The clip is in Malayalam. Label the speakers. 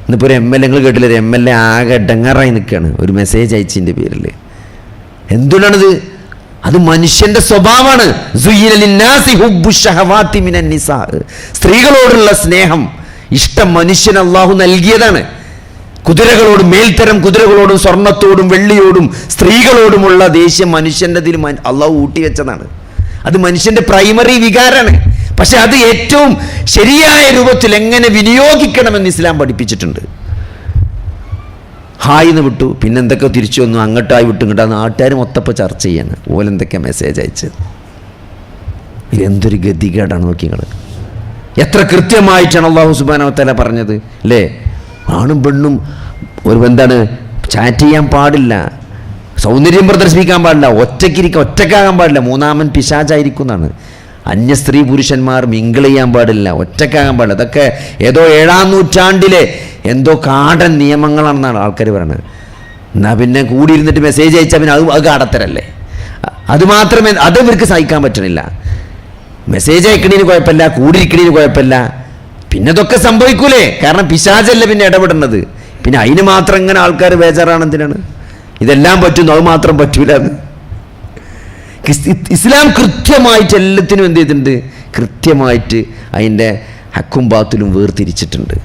Speaker 1: ഇന്നിപ്പോൾ ഒരു MLA നിങ്ങൾ കേട്ടില്ല, ഒരു MLA ആകെ ഡങ്ങറായി നിൽക്കുകയാണ് ഒരു മെസ്സേജ് അയച്ചതിൻ്റെ പേരിൽ. എന്തുകൊണ്ടാണിത്? അത് മനുഷ്യന്റെ സ്വഭാവമാണ്. സ്ത്രീകളോടുള്ള സ്നേഹം, ഇഷ്ടം മനുഷ്യൻ അള്ളാഹു നൽകിയതാണ്. കുതിരകളോടും, മേൽത്തരം കുതിരകളോടും, സ്വർണത്തോടും വെള്ളിയോടും സ്ത്രീകളോടുമുള്ള ദേഷ്യം മനുഷ്യൻ്റെ ഇതിൽ അള്ളാഹു ഊട്ടിവെച്ചതാണ്. അത് മനുഷ്യന്റെ പ്രൈമറി വികാരമാണ്. പക്ഷെ അത് ഏറ്റവും ശരിയായ രൂപത്തിൽ എങ്ങനെ വിനിയോഗിക്കണമെന്ന് ഇസ്ലാം പഠിപ്പിച്ചിട്ടുണ്ട്. ഹായിന്ന് വിട്ടു, പിന്നെ എന്തൊക്കെ തിരിച്ചു വന്നു, അങ്ങോട്ടായി വിട്ടു, ഇങ്ങോട്ട് നാട്ടുകാർ മൊത്തപ്പോൾ ചർച്ച ചെയ്യാണ് ഓലെന്തൊക്കെ മെസ്സേജ് അയച്ചത്. ഇതെന്തൊരു ഗതികേടാണ് നോക്കി നിങ്ങൾ. എത്ര കൃത്യമായിട്ടാണ് അല്ലാഹു സുബ്ഹാനഹു വ തആല പറഞ്ഞത് അല്ലേ? ആണും പെണ്ണും ഒരു എന്താണ് ചാറ്റ് ചെയ്യാൻ പാടില്ല, സൗന്ദര്യം പ്രദർശിപ്പിക്കാൻ പാടില്ല, ഒറ്റക്കാകാൻ പാടില്ല, മൂന്നാമൻ പിശാചായിരിക്കും എന്നാണ്. അന്യ സ്ത്രീ പുരുഷന്മാർ മിങ്കിൾ ചെയ്യാൻ പാടില്ല, ഒറ്റക്കാകാൻ പാടില്ല. അതൊക്കെ ഏതോ 7-ാം നൂറ്റാണ്ടിലെ എന്തോ കാടൻ നിയമങ്ങളാണെന്നാണ് ആൾക്കാർ പറയുന്നത്. എന്നാൽ പിന്നെ കൂടിയിരുന്നിട്ട് മെസ്സേജ് അയച്ചാൽ പിന്നെ അത് കാടത്തരല്ലേ? അതുമാത്രമേ അത് ഇവർക്ക് സഹിക്കാൻ പറ്റണില്ല. മെസ്സേജ് അയക്കണീന് കുഴപ്പമില്ല, കൂടിയിരിക്കണീന് കുഴപ്പമില്ല, പിന്നെ ഇതൊക്കെ സംഭവിക്കൂലേ? കാരണം പിശാചല്ലേ പിന്നെ ഇടപെടുന്നത്. പിന്നെ അതിന് മാത്രം ഇങ്ങനെ ആൾക്കാർ ബേജാറാണ്. എന്തിനാണ് ഇതെല്ലാം പറ്റുന്നു, അത് മാത്രം പറ്റൂല എന്ന്? ഇസ്ലാം കൃത്യമായിട്ട് എല്ലാത്തിനും എന്ത് ചെയ്തിട്ടുണ്ട്? കൃത്യമായിട്ട് അതിൻ്റെ ഹക്കും ബാത്തിലും വേർതിരിച്ചിട്ടുണ്ട്.